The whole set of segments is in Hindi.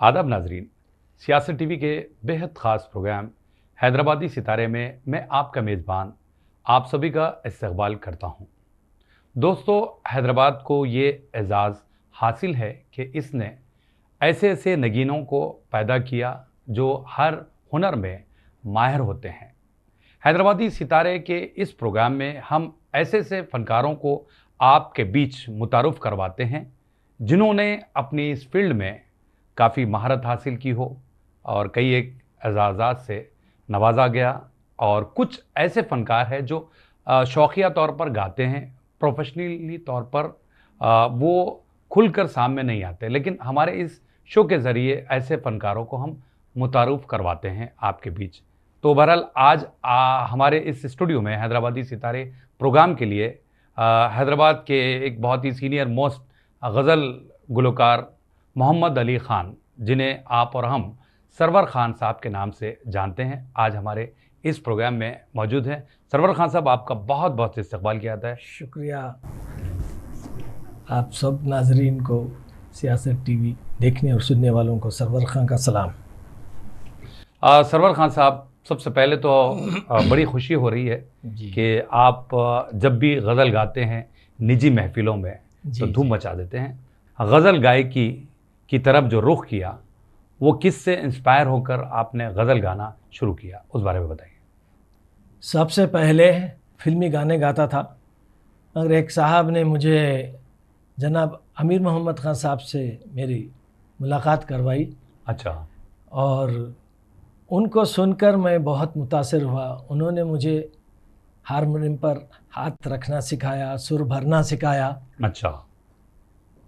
आदाब नाजरीन, सियासत टीवी के बेहद ख़ास प्रोग्राम हैदराबादी सितारे में मैं आपका मेज़बान आप सभी का इस्तकबाल करता हूं। दोस्तों, हैदराबाद को ये एज़ाज़ हासिल है कि इसने ऐसे ऐसे नगीनों को पैदा किया जो हर हुनर में माहिर होते हैं। हैदराबादी सितारे के इस प्रोग्राम में हम ऐसे ऐसे फ़नकारों को आपके बीच मुतारुफ़ करवाते हैं जिन्होंने अपनी इस फील्ड में काफ़ी महारत हासिल की हो और कई एक एजाज़ात से नवाजा गया, और कुछ ऐसे फ़नकार हैं जो शौकिया तौर पर गाते हैं, प्रोफेशनली तौर पर वो खुलकर सामने नहीं आते, लेकिन हमारे इस शो के ज़रिए ऐसे फ़नकारों को हम मुतारुफ़ करवाते हैं आपके बीच। तो बहरहाल आज हमारे इस स्टूडियो में हैदराबादी सितारे प्रोग्राम के लिए हैदराबाद के एक बहुत ही सीनियर मोस्ट गज़ल गुलकार मोहम्मद अली ख़ान, जिन्हें आप और हम सरवर ख़ान साहब के नाम से जानते हैं, आज हमारे इस प्रोग्राम में मौजूद हैं। सरवर ख़ान साहब, आपका बहुत बहुत इस्तकबाल किया जाता है। शुक्रिया। आप सब नाजरीन को, सियासत टीवी देखने और सुनने वालों को सरवर ख़ान का सलाम। सरवर ख़ान साहब, सबसे पहले तो बड़ी खुशी हो रही है कि आप जब भी गज़ल गाते हैं निजी महफ़िलों में तो धूम मचा देते हैं। गज़ल गायकी की तरफ जो रुख किया, वो किस से इंस्पायर होकर आपने गज़ल गाना शुरू किया, उस बारे में बताइए। सबसे पहले फिल्मी गाने गाता था, मगर एक साहब ने मुझे जनाब अमीर मोहम्मद ख़ान साहब से मेरी मुलाकात करवाई। अच्छा। और उनको सुनकर मैं बहुत मुतासिर हुआ। उन्होंने मुझे हारमोनियम पर हाथ रखना सिखाया, सुर भरना सिखाया। अच्छा।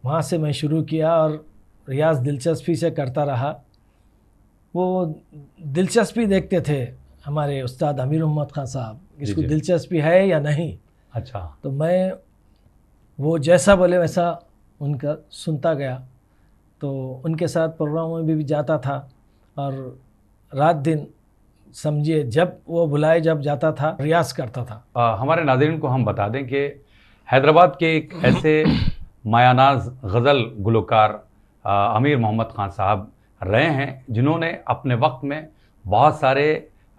वहाँ से मैं शुरू किया और रियाज़ दिलचस्पी से करता रहा। वो दिलचस्पी देखते थे हमारे उस्ताद अमीर मोहम्मद ख़ान साहब, इसको दिलचस्पी है या नहीं। अच्छा। तो मैं वो जैसा बोले वैसा उनका सुनता गया। तो उनके साथ प्रोग्रामों में भी जाता था और रात दिन समझिए जब वो बुलाए जब जाता था, रियाज़ करता था। हमारे नाज़रीन को हम बता दें कि हैदराबाद के एक ऐसे मायानाज गज़ल गुलकार अमीर मोहम्मद ख़ान साहब रहे हैं जिन्होंने अपने वक्त में बहुत सारे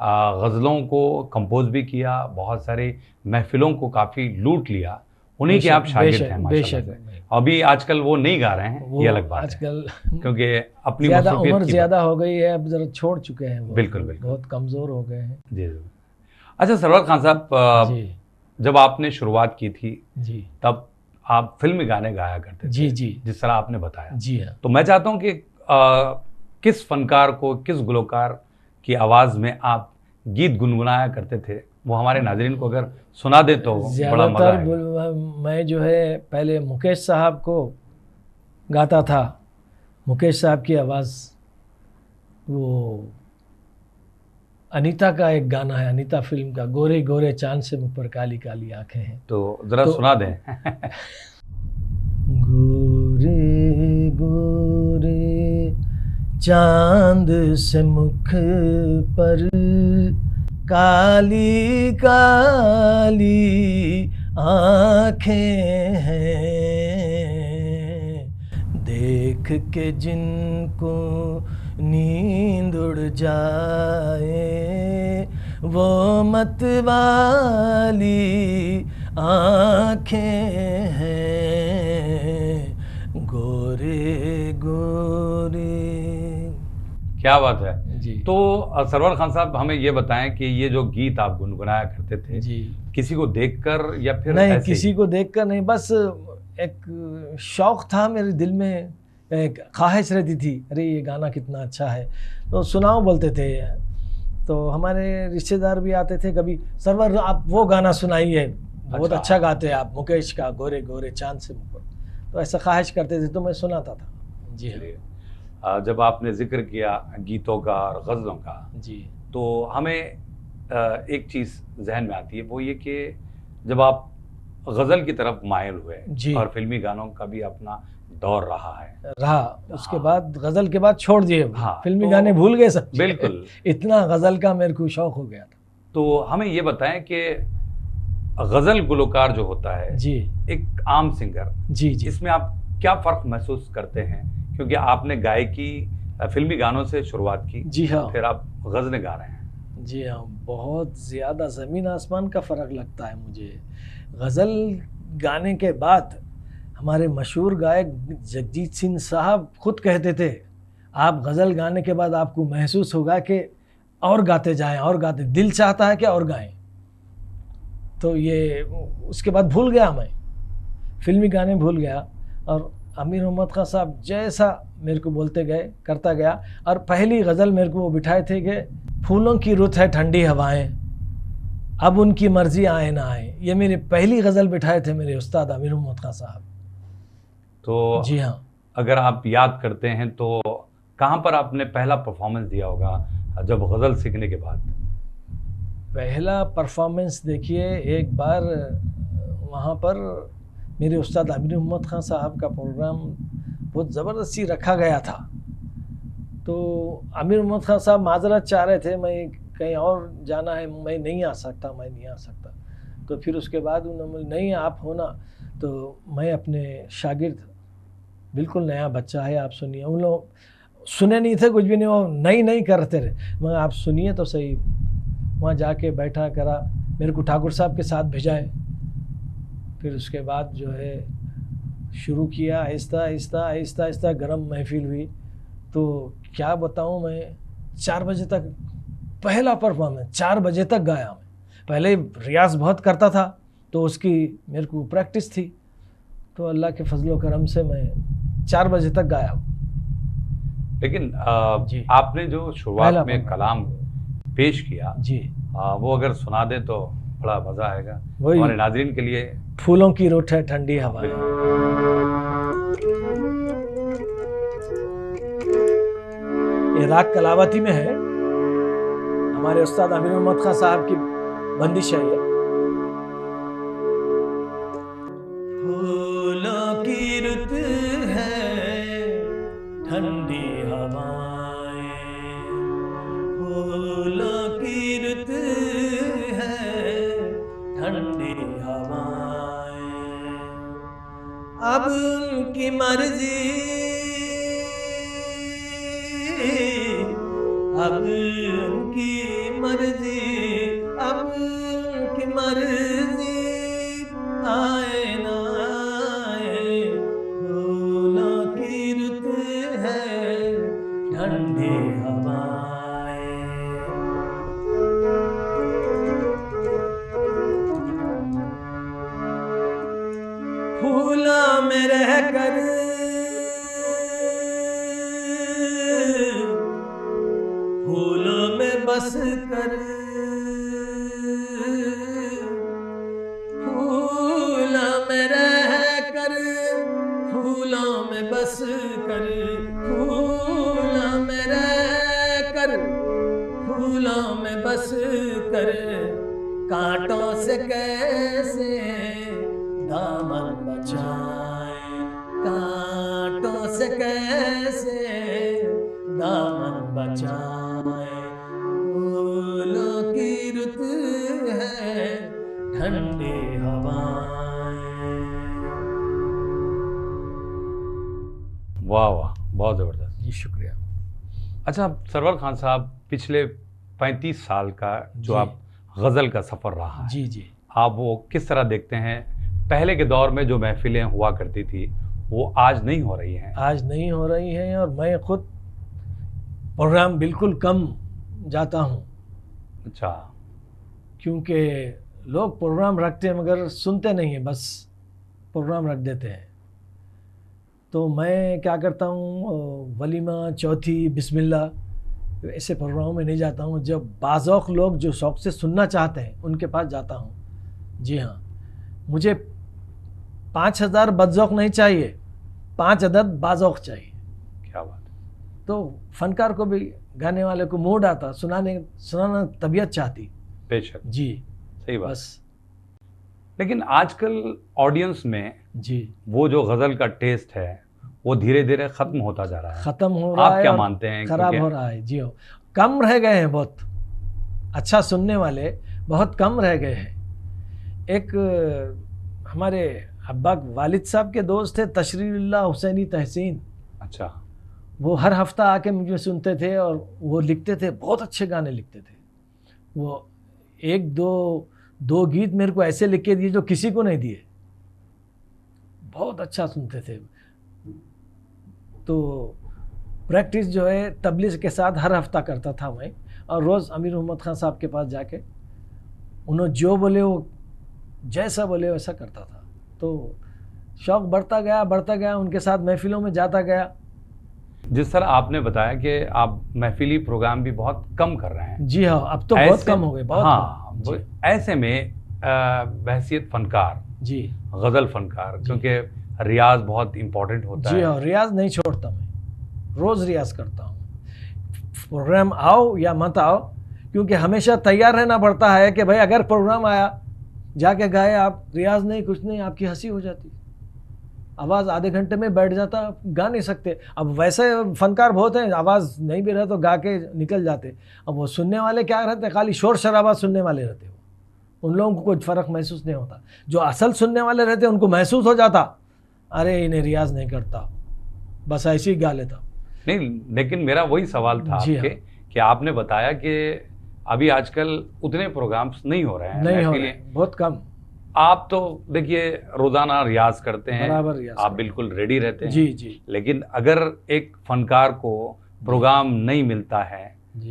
गज़लों को कंपोज भी किया, बहुत सारे महफ़िलों को काफ़ी लूट लिया। उन्हीं के आप शागिर्द हैं माशाल्लाह से। अभी आजकल वो नहीं गा रहे हैं, ये अलग बात आजकल है, क्योंकि अपनी उम्र ज़्यादा हो गई है, अब ज़रा छोड़ चुके हैं वो। बिल्कुल बिल्कुल, बहुत कमज़ोर हो गए हैं। जी जी। अच्छा सरवर ख़ान साहब, जब आपने शुरुआत की थी जी, तब आप फिल्मी गाने गाया करते थे। जी जी, जिस तरह आपने बताया। जी हाँ। तो मैं चाहता हूँ कि किस फनकार को, किस गुलकार की आवाज़ में आप गीत गुनगुनाया करते थे, वो हमारे नाज़रीन को अगर सुना दे तो बड़ा मज़ा आएगा। मैं जो है पहले मुकेश साहब को गाता था। मुकेश साहब की आवाज़, वो अनीता का एक गाना है, अनीता फिल्म का, गोरे गोरे चांद से मुझ पर काली काली आंखें हैं, तो ज़रा सुना दें। गोरे गोरे चांद से मुख पर काली काली आँखें हैं, देख के जिनको नींद उड़ जाए वो मत वाली आँखें हैं, गोरे गोरे। क्या बात है जी। तो सरवर ख़ान साहब, हमें ये बताएं कि ये जो गीत आप गुनगुनाया करते थे जी, किसी को देखकर या फिर नहीं, ऐसे किसी को देखकर नहीं, बस एक शौक़ था मेरे दिल में, एक ख्वाहिश रहती थी, अरे ये गाना कितना अच्छा है, तो सुनाओ बोलते थे। तो हमारे रिश्तेदार भी आते थे, कभी सरवर आप वो गाना सुनाइए, बहुत अच्छा गाते हैं आप, मुकेश का गोरे गोरे चांद से मुख पर, तो ऐसा ख्वाहिश करते थे तो मैं सुनाता था। जी हाँ। जब आपने जिक्र किया गीतों का और गज़लों का, जी, तो हमें एक चीज़ जहन में आती है, वो ये कि जब आप गज़ल की तरफ मायल हुए और फिल्मी गानों का भी अपना दौर रहा, उसके बाद गज़ल के बाद छोड़ दिए। हाँ, फिल्मी गाने भूल गए सब। बिल्कुल। इतना गज़ल का मेरे को शौक़ हो गया था। तो हमें ये बताएं कि गज़ल गुलकार जो होता है जी, एक आम सिंगर, जी जी, इसमें आप क्या फ़र्क महसूस करते हैं? क्योंकि आपने गायकी फिल्मी गानों से शुरुआत की, जी हाँ। फिर आप गज़लें गा रहे हैं। जी हाँ, बहुत ज़्यादा ज़मीन आसमान का फ़र्क लगता है मुझे। गज़ल गाने के बाद हमारे मशहूर गायक जगजीत सिंह साहब खुद कहते थे, आप गज़ल गाने के बाद आपको महसूस होगा कि और गाते जाएं और गाते, दिल चाहता है कि और गाएं। तो ये उसके बाद भूल गया, मैं फिल्मी गाने भूल गया, और अमीर मोहम्मद खान साहब जैसा मेरे को बोलते गए करता गया। और पहली गज़ल मेरे को वो बिठाए थे कि फूलों की रुत है ठंडी हवाएं, अब उनकी मर्जी आए ना आए। ये मेरी पहली गज़ल बिठाए थे मेरे उस्ताद अमीर मोहम्मद खान साहब। तो जी हाँ। अगर आप याद करते हैं तो कहाँ पर आपने पहला परफॉर्मेंस दिया होगा जब गज़ल सीखने के बाद? पहला परफॉर्मेंस देखिए, एक बार वहाँ पर मेरे उस्ताद अमीर मोहम्मद खान साहब का प्रोग्राम बहुत ज़बरदस्ती रखा गया था। तो अमीर मोहम्मद खान साहब माजरत चाह रहे थे, मैं कहीं और जाना है, मैं नहीं आ सकता। तो फिर उसके बाद उन्होंने, नहीं आप होना। तो मैं अपने शागिर्द, बिल्कुल नया बच्चा है, आप सुनिए, उन लोग सुने नहीं थे कुछ भी नहीं, वो नहीं करते रहे, मगर आप सुनिए तो सही। वहाँ जाके बैठा करा, मेरे को ठाकुर साहब के साथ भेजाए। फिर उसके बाद जो है शुरू किया, आहिस्ता गरम महफिल हुई। तो क्या बताऊँ मैं, 4 बजे तक पहला परफॉर्मेंस 4 बजे तक गाया मैं। पहले रियाज बहुत करता था, तो उसकी मेरे को प्रैक्टिस थी, तो अल्लाह के फजलो करम से मैं 4 बजे तक गाया। लेकिन जी। आपने जो शुरुआत में कलाम पेश किया जी, वो अगर सुना दें तो बड़ा मज़ा आएगा वही हमारे नाज़रीन के लिए। फूलों की रुत है ठंडी हवाएं। ये राग कलावती में है, हमारे उस्ताद अमीर मोहम्मद खान साहब की बंदिश है ये। फूलों की रुत है ठंडी हवाएं, फूलों की रुत है ठंडी हवाएं, अब उनकी मर्जी, अब उनकी मर्जी, अब उनकी मर्जी आए ना आए, फूलों की रुत है ठंडी हवाएं। फूलों में रहकर फूलों में बस कर, फूलों में रहकर फूलों में बस कर, फूलों में रहकर फूलों में बस कर, कांटों से कैसे दामन बचाए, कांटों से कैसे दामन बचाए, फूलों की रुत है ठंडी हवाएं। वाह वाह, बहुत ज़बरदस्त जी शुक्रिया। अच्छा सरवर खान साहब, पिछले 35 साल का जो जी। आप गज़ल का सफ़र रहा है, जी, आप वो किस तरह देखते हैं? पहले के दौर में जो महफिलें हुआ करती थी वो आज नहीं हो रही हैं। आज नहीं हो रही हैं, और मैं खुद प्रोग्राम बिल्कुल कम जाता हूँ। अच्छा। क्योंकि लोग प्रोग्राम रखते हैं मगर सुनते नहीं हैं, बस प्रोग्राम रख देते हैं। तो मैं क्या करता हूँ, वलीमा, चौथी, बिस्मिल्लाह, ऐसे प्रोग्रामों में नहीं जाता हूँ। जब बाज़ौक़ लोग जो शौक़ से सुनना चाहते हैं उनके पास जाता हूँ। जी हाँ, मुझे 5000 बदज़ौक़ नहीं चाहिए, 5 अदद बाज़ौक़ चाहिए। क्या बात है। तो फनकार को भी, गाने वाले को मूड आता, सुनाना तबीयत चाहती। बेशक, जी सही बात। बस। लेकिन आजकल ऑडियंस में जी, वो जो गज़ल का टेस्ट है वो धीरे धीरे ख़त्म होता जा रहा है। ख़त्म हो रहा है। आप क्या और मानते हैं? ख़राब हो रहा है। जी हो, कम रह गए हैं, बहुत अच्छा सुनने वाले बहुत कम रह गए हैं। एक हमारे अब्बा वालिद साहब के दोस्त थे, तशरीरुल्लाह हुसैनी तहसीन। अच्छा। वो हर हफ्ता आके मुझे सुनते थे और वो लिखते थे, बहुत अच्छे गाने लिखते थे वो। एक दो गीत मेरे को ऐसे लिख के दिए जो किसी को नहीं दिए, बहुत अच्छा सुनते थे। तो प्रैक्टिस जो है तबलीग के साथ हर हफ्ता करता था मैं, और रोज़ अमीर मोहम्मद खान साहब के पास जाके उन्होंने जो बोले वो जैसा बोले वैसा करता था। तो शौक़ बढ़ता गया, उनके साथ महफिलों में जाता गया। जिस तरह आपने बताया कि आप महफिली प्रोग्राम भी बहुत कम कर रहे हैं। जी हाँ, अब तो बहुत कम हो गए, बहुत हाँ, कम। ऐसे में बहसियत फनकार, जी, गज़ल फनकार, क्योंकि रियाज बहुत इम्पोर्टेंट होता है। जी हाँ, रियाज नहीं छोड़ता मैं, रोज़ रियाज करता हूँ, प्रोग्राम आओ या मत आओ, क्योंकि हमेशा तैयार रहना पड़ता है कि भाई अगर प्रोग्राम आया जाके गाए आप, रियाज नहीं कुछ नहीं, आपकी हंसी हो जाती, आवाज़ आधे घंटे में बैठ जाता, आप गा नहीं सकते। अब वैसे फनकार बहुत हैं, आवाज़ नहीं भी रहे तो गा के निकल जाते। अब वो सुनने वाले क्या रहते, खाली शोर शराबा सुनने वाले रहते, वो उन लोगों को कुछ फ़र्क महसूस नहीं होता। जो असल सुनने वाले रहते उनको महसूस हो जाता, अरे इन्हें रियाज नहीं करता, बस ऐसे ही गा लेता। नहीं, लेकिन मेरा वही सवाल था आपके, हाँ। कि आपने बताया कि अभी आजकल उतने प्रोग्राम्स नहीं हो रहे हैं, नहीं हो रहे हैं, बहुत कम। आप तो देखिए रोजाना रियाज करते हैं, बराबर रियाज आप बिल्कुल रेडी रहते हैं। जी जी। लेकिन अगर एक फनकार को प्रोग्राम नहीं मिलता है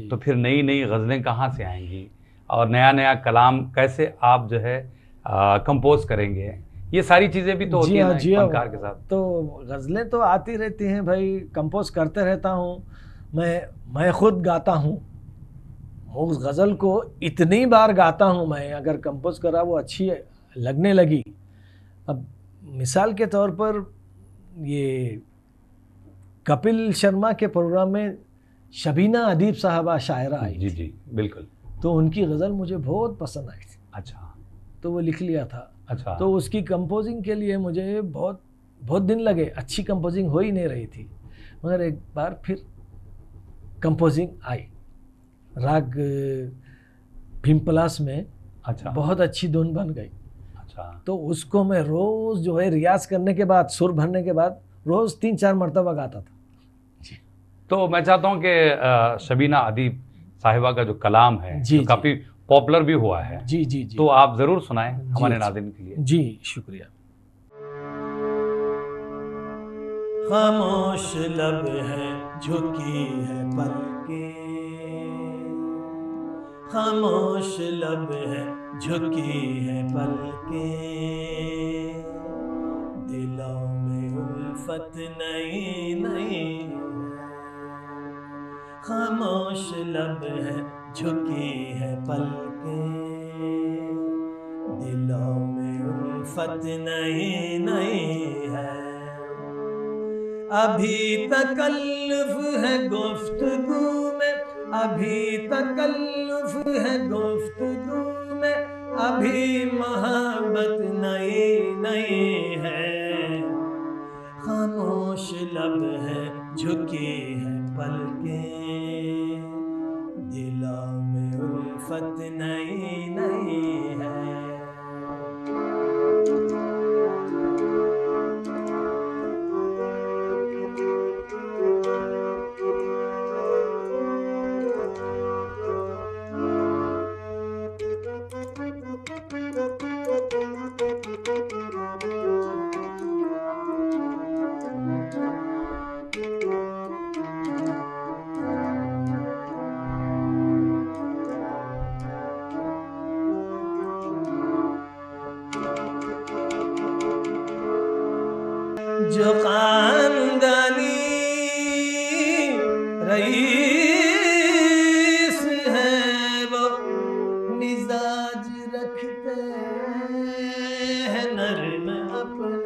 तो फिर नई नई गज़लें कहाँ से आएंगी, और नया नया कलाम कैसे आप जो है कंपोज करेंगे, ये सारी चीज़ें भी तो होती हैं ना फनकार के साथ। तो गज़लें तो आती रहती हैं भाई, कंपोज करते रहता हूँ, मैं खुद गाता हूँ, उस गज़ल को इतनी बार गाता हूँ मैं, अगर कंपोज करा वो अच्छी लगने लगी। अब मिसाल के तौर पर ये कपिल शर्मा के प्रोग्राम में शबीना अदीब साहबा शायरा आई जी थी। जी बिल्कुल। तो उनकी गज़ल मुझे बहुत पसंद आई थी। अच्छा। तो वो लिख लिया था। अच्छा। तो उसकी कंपोजिंग के लिए मुझे बहुत दिन लगे, अच्छी कंपोजिंग हो ही नहीं रही थी, मगर एक बार फिर कंपोजिंग आई, राग भीमपलास में। अच्छा। बहुत अच्छी धुन बन गई। अच्छा। तो उसको मैं रोज़ जो है रियाज करने के बाद, सुर भरने के बाद रोज़ 3-4 मरतबा गाता था। तो मैं चाहता हूँ कि शबीना अदीब साहिबा का जो कलाम है जी, जो काफ़ी पॉपुलर भी हुआ है, जी जी जी, तो आप ज़रूर सुनाएं हमारे नाज़रीन के लिए। जी शुक्रिया। खामोश लब है झुकी है पलकें, खामोश लब है झुकी है पलकें, दिलों में उल्फत नई नई, खामोश लब है झुकी है पलकें, दिलों में उल्फत नई नई है। अभी तकल्लुफ़ है गुफ्तगू में, अभी तकल्लुफ़ है गुफ्तगू में, अभी मोहब्बत नई नई है। खामोश लब है झुकी है पलकें, दिलों में उल्फत नई नई है। जो खानदानी रईस है वो मिजाज रखते हैं नर्म अपना,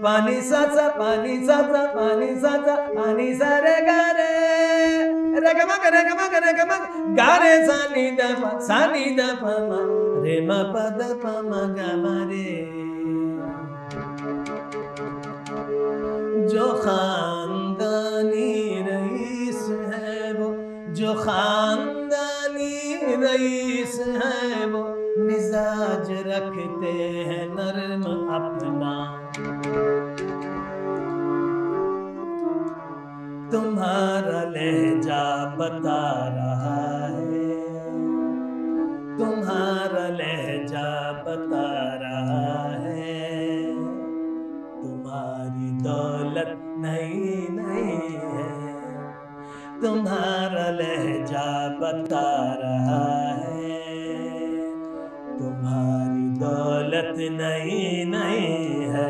पानी साचा पानी साचा पानी साचा पानी सारे गारे रे गमा गारे सानी द पमा रे म पद पमा गमा रे। जो खानदानी रईस है वो, जो खानदानी रईस है वो मिजाज रखते हैं नर्म अपना, तुम्हारा लहजा बता रहा है, तुम्हारा लहजा बता रहा है, तुम्हारी दौलत नई नई है, तुम्हारा लहजा बता रहा है, तुम्हारी दौलत नई नई है।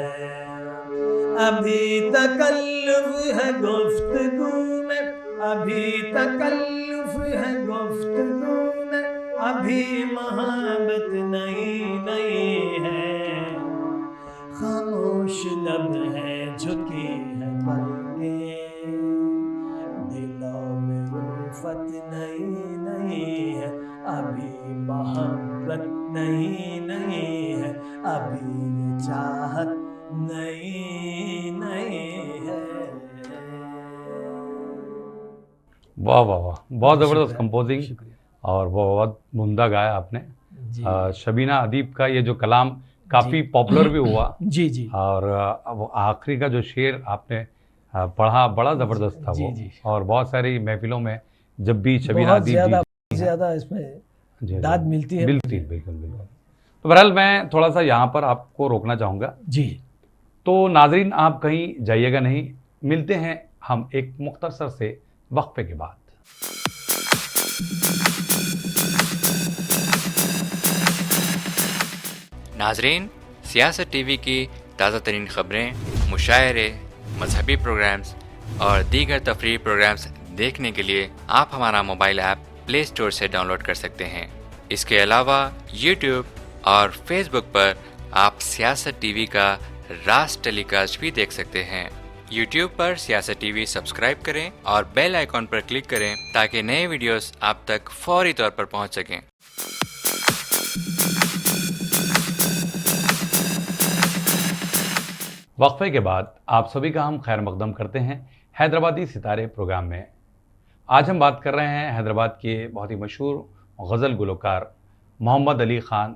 अभी तकल्लुफ है गुफ्तगू में, अभी तकल्लुफ है गुफ्तगू में, अभी मोहब्बत नई नई है। खामोश लब है झुकी है पलकें, दिलों में उल्फत नई नई है, अभी मोहब्बत नई नई है, अभी ये चाहत नई नई है। वाह वाह वाह, बहुत ज़बरदस्त शुक्रिया, कंपोजिंग शुक्रिया और बहुत उम्दा गाया आपने। जी। शबीना अदीब का ये जो कलाम काफ़ी पॉपुलर भी हुआ जी जी और वो आखिरी का जो शेर आपने पढ़ा बड़ा ज़बरदस्त था जी, वो। जी। और बहुत सारी महफिलों में जब भी शबीना बहुत अदीब ज़्यादा जी ज़्यादा इसमें जी, दाद मिलती है बिल्कुल मुझे। बिल्कुल बिल्कुल। तो बहरहाल मैं थोड़ा सा यहाँ पर आपको रोकना चाहूँगा। जी तो नाजरीन आप कहीं जाइएगा नहीं, मिलते हैं हम एक मुख्तसर से वक्फे के बाद। नाजरीन, सियासत टीवी की ताज़ा तरीन ख़बरें, मुशायरे, मजहबी प्रोग्राम्स और दीगर तफरीही प्रोग्राम्स देखने के लिए आप हमारा मोबाइल ऐप प्ले स्टोर से डाउनलोड कर सकते हैं। इसके अलावा यूट्यूब और फेसबुक पर आप सियासत टीवी का रास्त टेलीकास्ट भी देख सकते हैं। यूट्यूब पर सियासत टीवी सब्सक्राइब करें और बेल आइकॉन पर क्लिक करें ताकि नए वीडियोस आप तक फौरी तौर पर पहुंच सकें। वक्फे के बाद आप सभी का हम खैर मकदम करते हैं हैदराबादी सितारे प्रोग्राम में। आज हम बात कर रहे हैं हैदराबाद के बहुत ही मशहूर गज़ल गुलकार मोहम्मद अली ख़ान,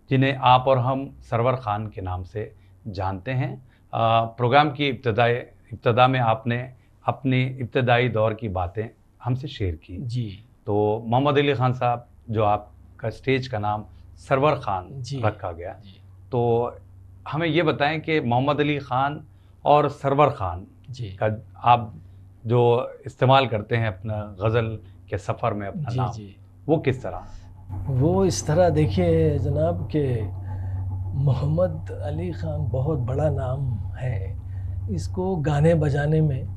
जिन्हें आप और हम सरवर ख़ान के नाम से जानते हैं। प्रोग्राम की इब्तदा में आपने अपनी इब्तदाई दौर की बातें हमसे शेयर की। जी तो मोहम्मद अली ख़ान साहब, जो आपका स्टेज का नाम सरवर ख़ान जी। रखा गया, जी तो हमें ये बताएं कि मोहम्मद अली ख़ान और सरवर ख़ान जी का आप जो इस्तेमाल करते हैं अपना गज़ल के सफ़र में अपना जी नाम, जी। वो किस तरह? वो इस तरह देखिए जनाब कि मोहम्मद अली ख़ान बहुत बड़ा नाम है, इसको गाने बजाने में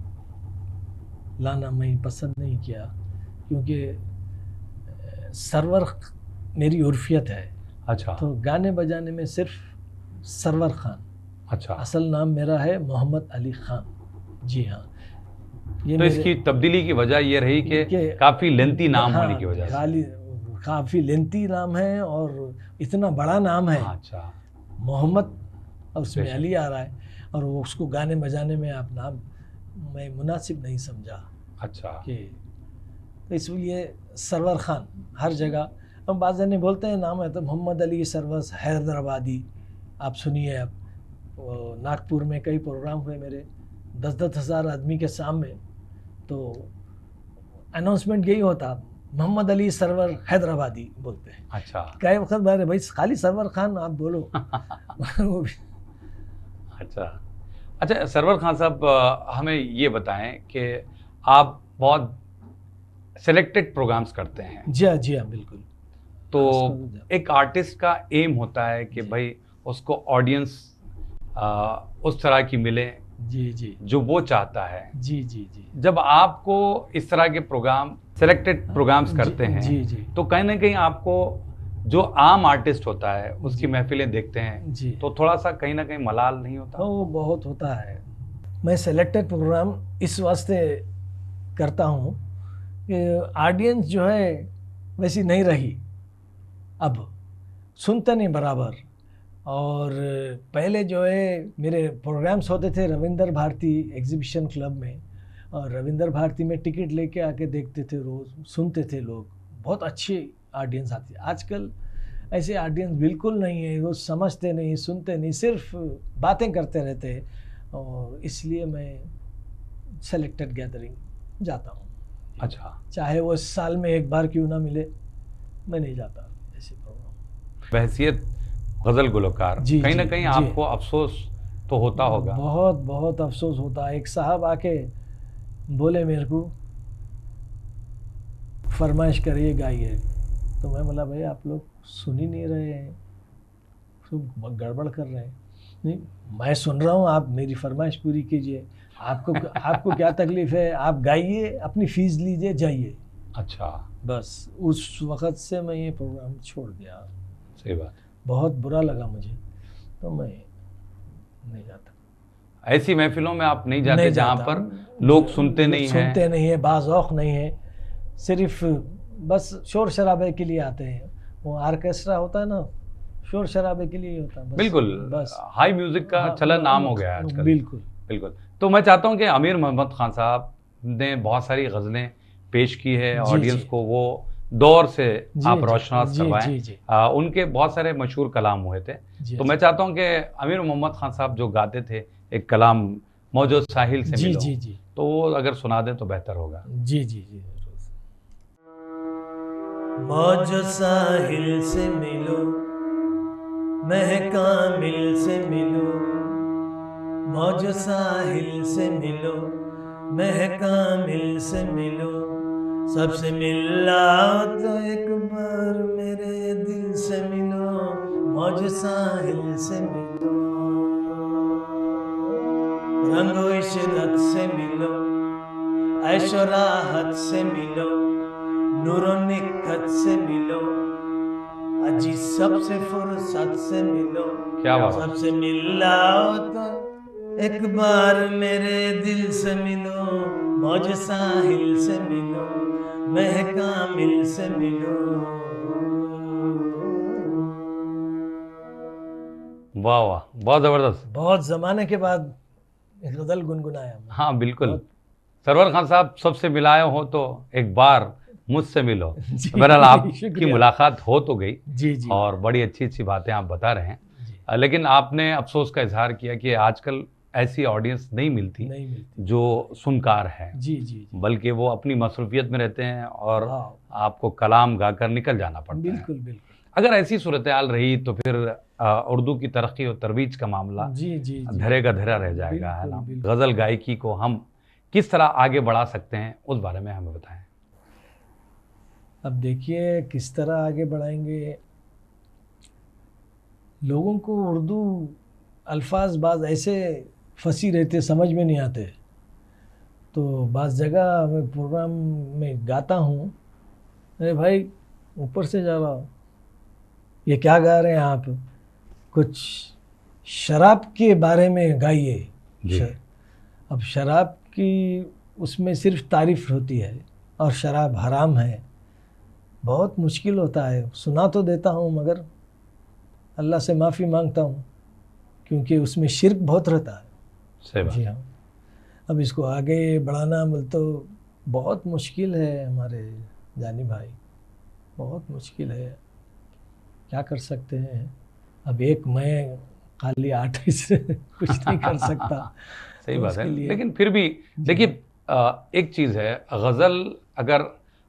लाना मैं पसंद नहीं किया, क्योंकि सरवर मेरी उर्फियत है। अच्छा तो गाने बजाने में सिर्फ सरवर ख़ान, अच्छा। असल नाम मेरा है मोहम्मद अली ख़ान। जी हाँ, ये तो इसकी तब्दीली की वजह ये रही कि काफ़ी लेंथी नाम होने की वजह से। काफ़ी लेंथी नाम है और इतना बड़ा नाम है। अच्छा, मोहम्मद और उसमें बेशक। अली आ रहा है, और वो उसको गाने बजाने में आप नाम मैं मुनासिब नहीं समझा अच्छा। कि, तो इसलिए सरवर ख़ान हर जगह। अब बाज़ जने बोलते हैं नाम है तो मोहम्मद अली सरवर हैदराबादी। आप सुनिए, अब वो नागपुर में कई प्रोग्राम हुए मेरे, 10-10 हज़ार आदमी के सामने, तो अनाउंसमेंट यही होता, मोहम्मद अली सरवर हैदराबादी बोलते हैं। अच्छा कई वक्त बारे भाई खाली सरवर ख़ान आप बोलो। वो भी अच्छा अच्छा। सरवर ख़ान साहब, हमें ये बताएं कि आप बहुत सेलेक्टेड प्रोग्राम्स करते हैं, जी हाँ जी हाँ बिल्कुल। तो एक आर्टिस्ट का एम होता है कि जी। भाई उसको ऑडियंस उस तरह की मिले जी जी जो वो चाहता है। जी जी जी जब आपको इस तरह के प्रोग्राम, सेलेक्टेड प्रोग्राम्स जी, करते हैं, जी जी तो कहीं ना कहीं आपको जो आम आर्टिस्ट होता है उसकी जी। महफिलें देखते हैं, जी, तो थोड़ा सा कहीं ना कहीं मलाल नहीं होता? वो बहुत होता है। मैं सेलेक्टेड प्रोग्राम इस वास्ते करता हूँ कि ऑडियंस जो है वैसी नहीं रही, अब सुनते नहीं बराबर। और पहले जो है मेरे प्रोग्राम्स होते थे रविंद्र भारती एग्जीबिशन क्लब में, और रविंद्र भारती में टिकट लेके आके देखते थे, रोज़ सुनते थे लोग, बहुत अच्छी ऑडियंस आती है। आजकल ऐसे ऑडियंस बिल्कुल नहीं है, वो समझते नहीं, सुनते नहीं, सिर्फ बातें करते रहते हैं। और इसलिए मैं सेलेक्टेड गैदरिंग जाता हूँ। अच्छा, चाहे वो साल में एक बार क्यों ना मिले, मैं नहीं जाता ऐसे प्रोग्राम। बहैसियत गज़ल गुलकार जी, कहीं ना जी, कहीं जी। आपको अफसोस तो होता होगा। बहुत बहुत अफसोस होता है। एक साहब आके बोले मेरे को, फरमाइश करिए गाइए, तो मैं बोला भाई आप लोग सुन ही नहीं रहे हैं, सब गड़बड़ कर रहे हैं। नहीं, मैं सुन रहा हूँ, आप मेरी फरमाइश पूरी कीजिए। आपको क्या तकलीफ है, आप गाइए, अपनी फीस लीजिए, जाइए। अच्छा, बस उस वक़्त से मैं ये प्रोग्राम छोड़ दिया। सही बात। बहुत बुरा लगा मुझे, तो मैं नहीं जाता। ऐसी महफिलों में आप नहीं जाते नहीं जहाँ जाता। पर लोग सुनते नहीं हैं। सुनते नहीं है, बाज़ौक़ नहीं है, सिर्फ बस शोर शराबे के लिए आते हैं। वो ऑर्केस्ट्रा होता है ना, शोर शराबे के लिए ही होता है बस। बिल्कुल, बस हाई म्यूजिक का हाँ, चलन आम हो गया है आजकल। बिल्कुल। बिल्कुल। तो मैं चाहता हूं कि आमिर मोहम्मद खान साहब ने बहुत सारी गज़लें पेश की है, जी, ऑडियंस जी। को वो दौर से जी, आप जी, रोशनास जी, करवाएं। जी, जी। उनके बहुत सारे मशहूर कलाम हुए थे, जी, तो जी। मैं चाहता हूं कि आमिर मोहम्मद खान साहब जो गाते थे एक कलाम मौजो साहिल से जी, मिलो, जी, जी। तो वो अगर सुना दें तो बेहतर होगा। जी, जी, जी। मौजो साहिल से मिलो, महकामिल से मिलो, मौजो साहिल से मिलो, महकामिल से मिलो, सबसे मिला तो एक बार मेरे दिल से मिलो, मौजो साहिल से मिलो, रंगो इशरत से मिलो, ऐशो राहत से मिलो, नूरो निकत से मिलो, अजी सबसे फुर्सत से मिलो, क्या बात है। सबसे मिलाओ तो एक बार मेरे दिल से मिलो, मौज साहिल से मिलो, महकामिल से मिलो। वाह वाह, बहुत ज़बरदस्त। बहुत ज़माने के बाद एक गज़ल गुनगुनाया मैं। हाँ बिल्कुल। बहुत- सरवर खान साहब, सबसे मिलाए हो तो एक बार मुझसे मिलो। जी, बहरहाल आपकी शुक्रिया। मुलाकात हो तो गई जी, जी। और बड़ी अच्छी अच्छी बातें आप बता रहे हैं, जी। लेकिन आपने अफसोस का इजहार किया कि आजकल ऐसी ऑडियंस नहीं मिलती नहीं मिलती। जो सुनकार है, जी, जी, जी। बल्कि वो अपनी मसरूफियत में रहते हैं और हाँ, आपको कलाम गाकर निकल जाना पड़ता है। बिल्कुल, बिल्कुल। अगर ऐसी सूरत हाल रही तो फिर उर्दू की तरक्की और तरवीज का मामला जी, जी, जी। धरे का धरा रह जाएगा, है बिल्कुल, ना। बिल्कुल। गज़ल गायकी को हम किस तरह आगे बढ़ा सकते हैं, उस बारे में हमें बताएं। अब देखिए किस तरह आगे बढ़ाएंगे। लोगों को उर्दू अल्फाज बाज़ ऐसे फंसी रहते, समझ में नहीं आते। तो बाज़ जगह मैं प्रोग्राम में गाता हूँ, अरे भाई ऊपर से जा रहा, ये क्या गा रहे हैं आप, कुछ शराब के बारे में गाइए। जी। अब शराब की उसमें सिर्फ तारीफ होती है और शराब हराम है। बहुत मुश्किल होता है। सुना तो देता हूँ मगर अल्लाह से माफ़ी मांगता हूँ, क्योंकि उसमें शिर्क बहुत रहता है। सही बात। जी हाँ। अब इसको आगे बढ़ाना बोल तो बहुत मुश्किल है हमारे जानी भाई, बहुत मुश्किल है। क्या कर सकते हैं। अब एक मैं खाली आर्टिस्ट से कुछ नहीं कर सकता। सही तो बात है, उसके लिए- लेकिन फिर भी देखिए, एक चीज़ है, गज़ल अगर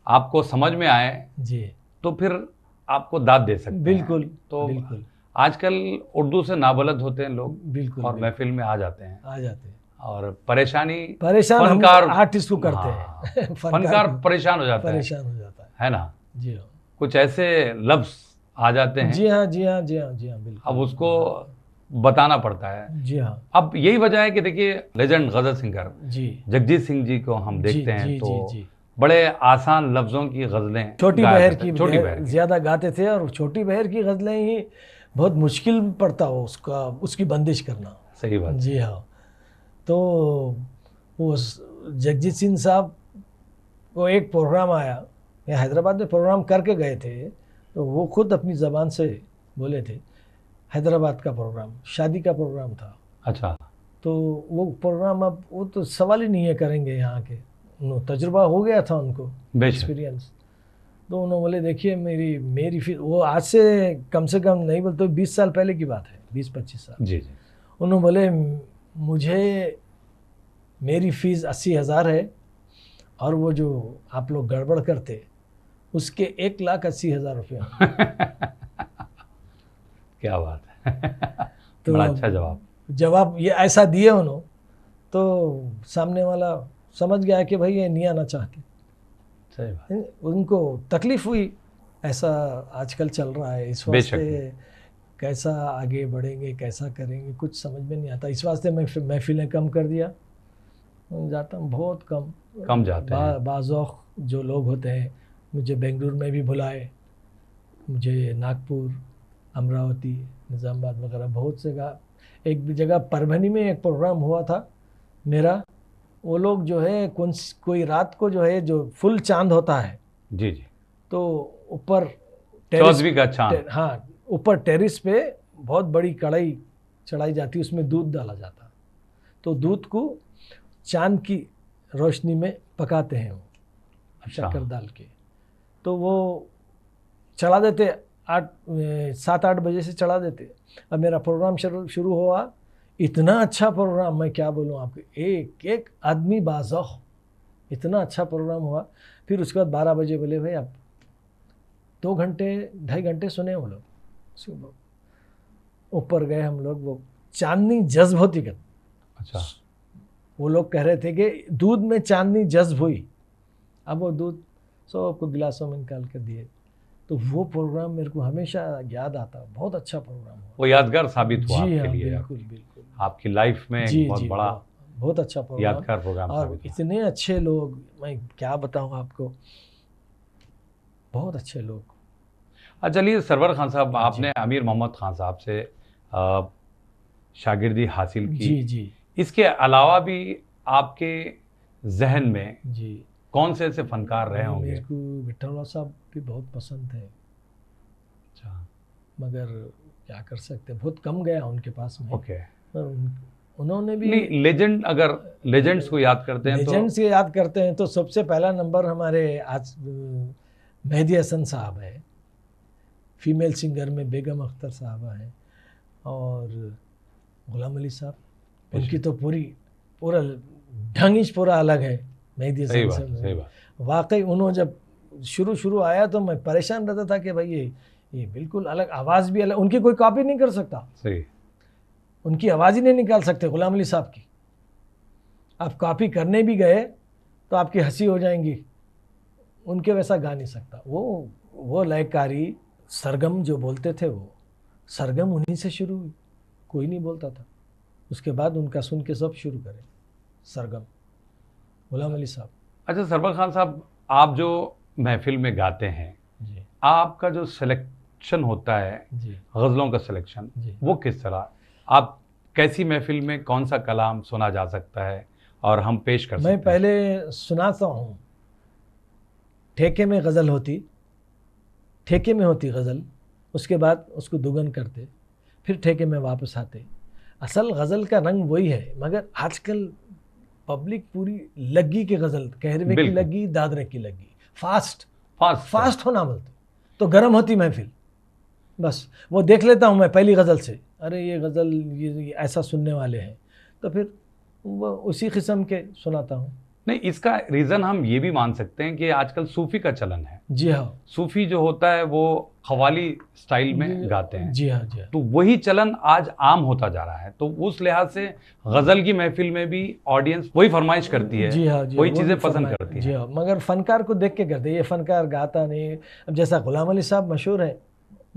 आपको समझ में आए जी तो फिर आपको दाद दे सकते हैं। बिल्कुल, तो बिल्कुल, आजकल उर्दू से नाबलद होते हैं लोग बिल्कुल, और बिल्कुल। महफिल में आ जाते हैं आ जाते हैं। और परेशानी परेशान हम फनकार आर्टिस्ट को करते हाँ, हैं। फनकार को परेशान हो जाता परेशान हो जाता है ना। जी हाँ, कुछ ऐसे लफ्ज़ आ जाते हैं, जी हाँ, जी हाँ, जी हाँ, जी हाँ, बिल्कुल। अब उसको बताना पड़ता है। जी हाँ, अब यही वजह है कि देखिए, लेजेंड गज़ल सिंगर जी जगजीत सिंह जी को हम जी, देखते हैं जी, तो जी, जी। बड़े आसान लफ्ज़ों की गज़लें छोटी गाया बहर करते की हैं, छोटी बहर की। ज़्यादा गाते थे, और छोटी बहर की गज़लें ही बहुत मुश्किल पड़ता हो उसका, उसकी बंदिश करना। सही बात। जी हाँ। तो वो जगजीत सिंह साहब को एक प्रोग्राम आया, ये हैदराबाद में प्रोग्राम करके गए थे, तो वो खुद अपनी ज़बान से बोले थे। हैदराबाद का प्रोग्राम शादी का प्रोग्राम था। अच्छा, तो वो प्रोग्राम अब वो तो सवाल ही नहीं है करेंगे यहाँ के, तजुर्बा हो गया था उनको, बेशक। एक्सपीरियंस। तो उन्होंने बोले देखिए मेरी फिर वो आज से कम नहीं बोलते 20 साल पहले की बात है, 20-25 साल। जी जी। उन्होंने बोले मुझे मेरी फीस 80,000 है और वो जो आप लोग गड़बड़ करते उसके 1,80,000 रुपये। क्या बात है। तो बड़ा अच्छा जवाब। जवाब ये ऐसा दिए उन्होंने तो सामने वाला समझ गया कि भाई ये नहीं आना चाहते। सही बात। उनको तकलीफ हुई। ऐसा आजकल चल रहा है, इस वास्ते कैसा आगे बढ़ेंगे, कैसा करेंगे, कुछ समझ में नहीं आता। इस वास्ते मैं महफिलें कम कर दिया, जाता हूँ बहुत कम जाते हैं। बाज़ौक़ जो लोग होते हैं, मुझे बेंगलुरु में भी बुलाए, मुझे नागपुर, अमरावती, निज़ामाबाद वगैरह बहुत से जगह। एक जगह परभनी में एक प्रोग्राम हुआ था मेरा, वो लोग जो है कोई रात को जो है जो फुल चांद होता है जी जी, तो ऊपर चौदहवीं का चांद, हाँ ऊपर टेरिस पे बहुत बड़ी कढ़ाई चढ़ाई जाती है, उसमें दूध डाला जाता है। तो दूध को चांद की रोशनी में पकाते हैं वो, शक्कर डाल के। तो वो चढ़ा देते 7-8 बजे से चढ़ा देते। अब मेरा प्रोग्राम शुरू हुआ, इतना अच्छा प्रोग्राम, मैं क्या बोलूँ आपको, एक एक आदमी बाज़ौक़, इतना अच्छा प्रोग्राम हुआ। फिर उसके बाद 12 बजे बोले भाई आप 2 घंटे 2.5 घंटे सुने वो लोग। सुबह ऊपर गए हम लोग, वो चांदनी जज्ब होती कर। अच्छा, वो लोग कह रहे थे कि दूध में चांदनी जज्ब हुई। अब वो दूध सबको गिलासों में निकाल कर दिए। तो वो प्रोग्राम मेरे को हमेशा याद आता, बहुत अच्छा प्रोग्राम हुआ। वो यादगार साबित हुआ जी आपके हाँ, लिए, बिल्कुल बिल्कुल, आपकी लाइफ में जी एक बहुत जी, बड़ा बहुत अच्छा प्रोग्राम, यादगार प्रोग्राम और साबित हुआ। इतने अच्छे लोग, मैं क्या बताऊँ आपको, बहुत अच्छे लोग। चलिए सरवर खान साहब, आपने अमीर मोहम्मद खान साहब से शागिर्दी हासिल की। जी जी। इसके अलावा भी आपके जहन में जी कौन से ऐसे फनकार रहे होंगे? मेरे को विठ्ठलराव साहब भी बहुत पसंद है। अच्छा, मगर क्या कर सकते, बहुत कम गया उनके पास में। ओके। उन्होंने भी लेजेंड, अगर लेजेंड्स को याद करते हैं लेजेंड्स के याद करते हैं तो सबसे पहला नंबर हमारे आज मेहदी हसन साहब है, फीमेल सिंगर में बेगम अख्तर साहबा है, और गुलाम अली साहब, उनकी तो पूरा ढंग ही पूरा अलग है। मेहदी हसन साहब वाकई, उन्होंने जब शुरू आया तो मैं परेशान रहता था कि भाई ये बिल्कुल अलग, आवाज़ भी अलग, उनकी कोई कॉपी नहीं कर सकता। सही, उनकी आवाज़ ही नहीं निकाल सकते गुलाम अली साहब की। आप कॉपी करने भी गए तो आपकी हंसी हो जाएंगी, उनके वैसा गा नहीं सकता। वो लयकारी सरगम जो बोलते थे, वो सरगम उन्हीं से शुरू हुई, कोई नहीं बोलता था। उसके बाद उनका सुन के सब शुरू करें सरगम, गुलाम अली साहब। अच्छा सरवर खान साहब, आप जो महफिल में गाते हैं जी, आपका जो सिलेक्शन होता है जी गज़लों का सिलेक्शन, जी। वो किस तरह, आप कैसी महफिल में कौन सा कलाम सुना जा सकता है और हम पेश कर सकते हैं? मैं पहले सुनाता हूँ, ठेके में गज़ल होती, ठेके में होती गज़ल, उसके बाद उसको दुगन करते, फिर ठेके में वापस आते। असल गज़ल का रंग वही है, मगर आजकल पब्लिक पूरी लग्गी की गज़ल, कहरवे की लग्गी, दादरे की लग्गी, फास्ट होना बोलते, तो गर्म होती महफिल। बस वो देख लेता हूँ मैं पहली गज़ल से, अरे ये गज़ल ये ऐसा सुनने वाले हैं, तो फिर वो उसी किस्म के सुनाता हूँ। नहीं, इसका रीज़न हम ये भी मान सकते हैं कि आजकल सूफ़ी का चलन है। जी हाँ, सूफ़ी जो होता है वो क़व्वाली स्टाइल में गाते हैं। जी हाँ, जी हाँ। तो वही चलन आज आम होता जा रहा है, तो उस लिहाज से गज़ल की महफिल में भी ऑडियंस वही फरमाइश करती है, जी हाँ, जी वही हाँ, चीज़ें पसंद करती जी है। हाँ, मगर फनकार को देख के करते, ये फनकार गाता नहीं। अब जैसा गुलाम अली साहब मशहूर है,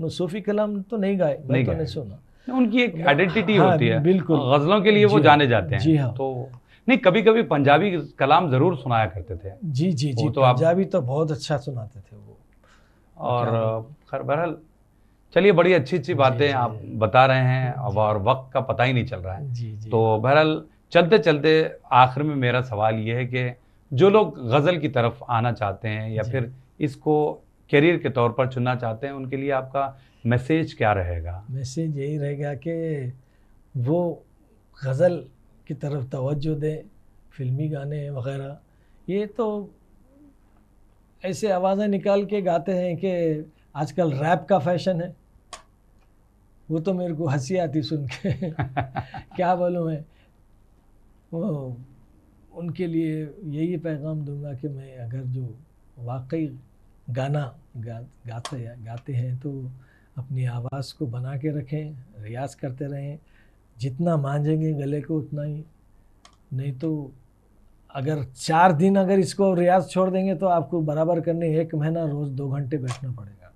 वो सूफ़ी कलाम तो नहीं गाए, मैं तो नहीं सुना। उनकी एक आइडेंटिटी हाँ, होती है, बिल्कुल, गज़लों के लिए वो जी जाने जाते हैं। जी हाँ। तो नहीं, कभी कभी पंजाबी कलाम ज़रूर सुनाया करते थे। जी जी जी, तो पंजाबी तो बहुत अच्छा सुनाते थे वो। और खैर बहरहाल, चलिए, बड़ी अच्छी बातें आप बता रहे हैं और वक्त का पता ही नहीं चल रहा है। जी जी। तो बहरहाल चलते चलते आखिर में मेरा सवाल ये है कि जो लोग गज़ल की तरफ आना चाहते हैं या फिर इसको करियर के तौर पर चुनना चाहते हैं, उनके लिए आपका मैसेज क्या रहेगा? मैसेज यही रहेगा कि वो गज़ल की तरफ तवज्जो दें, फिल्मी गाने वगैरह, ये तो ऐसे आवाज़ें निकाल के गाते हैं कि आजकल रैप का फैशन है, वो तो मेरे को हंसी आती सुन के क्या बोलूँ मैं, वो उनके लिए यही पैगाम दूंगा कि मैं अगर जो वाकई गाना गाते हैं तो अपनी आवाज़ को बना के रखें, रियाज़ करते रहें। जितना मांझेंगे गले को उतना ही, नहीं तो अगर 4 दिन अगर इसको रियाज़ छोड़ देंगे तो आपको बराबर करने 1 महीना रोज़ 2 घंटे बैठना पड़ेगा।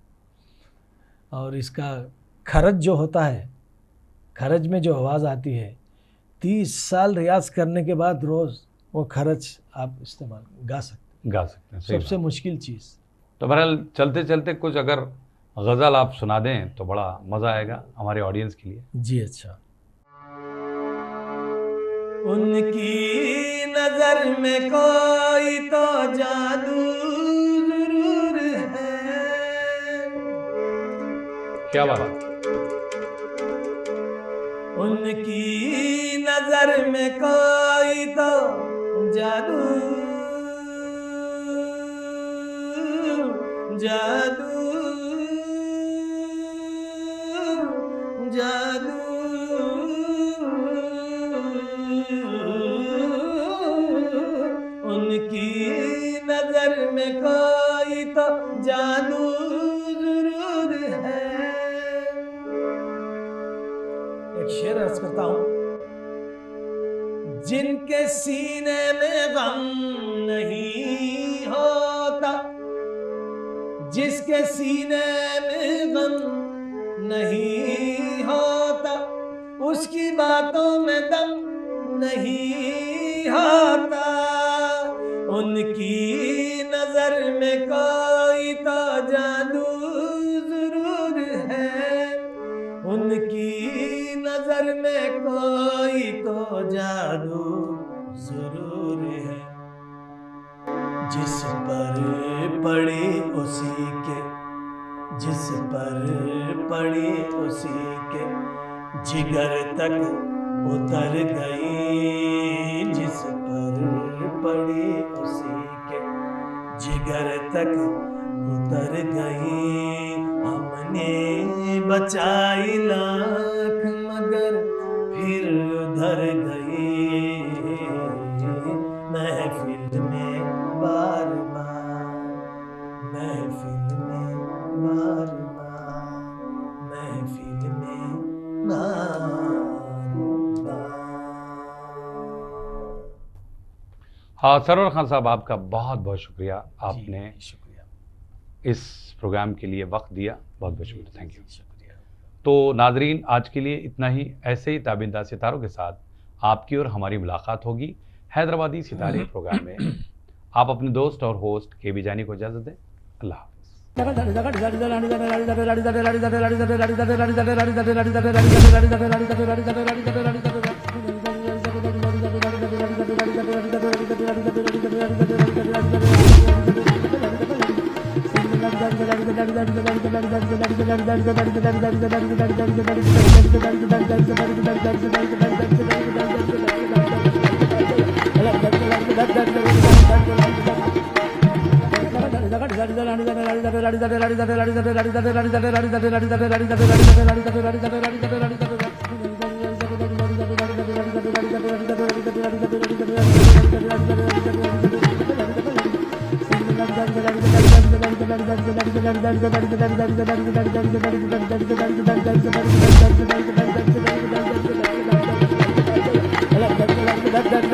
और इसका खरज जो होता है, खरज में जो आवाज़ आती है, 30 साल रियाज करने के बाद रोज़ वो खरज आप इस्तेमाल गा सकते हैं। सबसे मुश्किल चीज़। तो बहरहाल चलते चलते कुछ अगर गज़ल आप सुना दें तो बड़ा मज़ा आएगा हमारे ऑडियंस के लिए। जी अच्छा। उनकी नजर में कोई तो जादू जरूर है। क्या बात। उनकी नजर में कोई तो जादू जादू जादू उनकी नजर में कोई तो जादू जरूर है। एक शेर अर्ज करता हूँ। जिनके सीने में गम नहीं होता, जिसके सीने में गम नहीं होता, उसकी बातों में दम नहीं होता। उनकी नजर में कोई तो जादू जरूर है। उनकी नजर में कोई तो जादू जरूर है। जिस पर पड़ी उसी के, जिस पर पड़ी उसी के जिगर तक उतर गई। जिस पर पड़ी उसी के जिगर तक उतर गई। हमने बचाई लाख मगर फिर उधर गई। महफिल में बार बार, महफिल में बार बार, महफिल में बार बार। हाँ सरवर खान साहब, आपका बहुत बहुत शुक्रिया। आपने शुक्रिया इस प्रोग्राम के लिए वक्त दिया, बहुत बहुत शुक्रिया। Thank you. शुक्रिया। तो नाजरीन, आज के लिए इतना ही। ऐसे ही ताबिंदा सितारों के साथ आपकी और हमारी मुलाकात होगी हैदराबादी सितारे प्रोग्राम में। आप अपने दोस्त और होस्ट KB जानी को इजाज़त दें। अल्लाह That